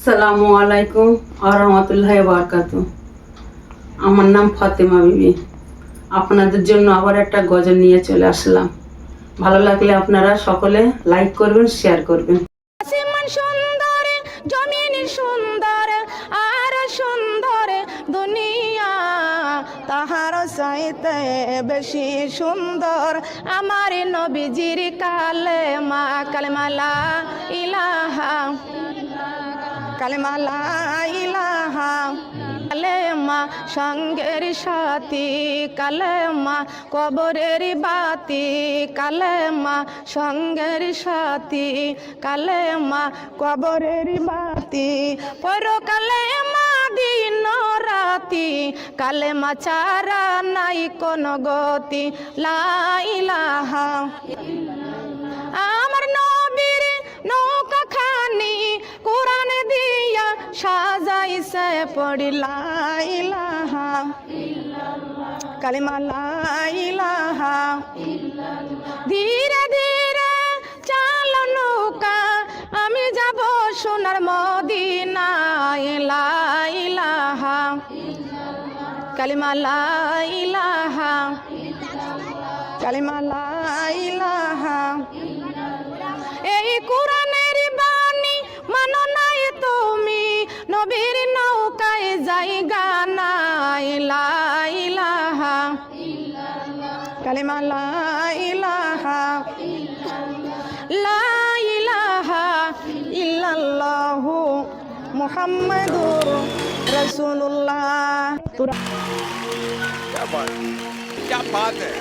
আসসালামু আলাইকুম ওয়া রাহমাতুল্লাহি ওয়া বারাকাতুহু। আমার নাম ফাতেমা বিবি। আপনাদের জন্য আবার একটা গজল নিয়ে চলে আসলাম। ভালো লাগলে আপনারা সকলে লাইক করবেন, শেয়ার করবেন। আসমান সুন্দর, জমিন সুন্দর, আর সুন্দর দুনিয়া, তাহার চাইতে বেশি সুন্দর আমার নবীজির কালেমা। কালেমা লা ইলাহা, কালেমা লা ইলাহা, কালেমা সঙ্গের সাথী, কালেমা কবরের বাতি, কালেমা সঙ্গের সাথী, কালেমা কবরের বাতি, পরকালেমা দিন রাতি, কালেমা ছাড়া নাই কোন গতি। লা ইলাহা, আমার নবীর নৌকা খানি কোরআন দিয়া সাজাইছে পড়ি লা ইলাহা, কালেমা লা ইলাহা। ধীরে ধীরে চালো নৌকা, আমি যাব সোনার মদিনায়। লা ইলাহা, কালেমা লা ইলাহা, কালেমা লা ইলাহা। এই কোরআনের বাণী মানো নাই তুমি, নবীর নৌকায় জায়গা নাই। লা ইলাহা, কালেমা লা ইলাহা, লা ইলাহা ইল্লাল্লাহু মুহাম্মাদুর রাসূলুল্লাহ। क्या बात है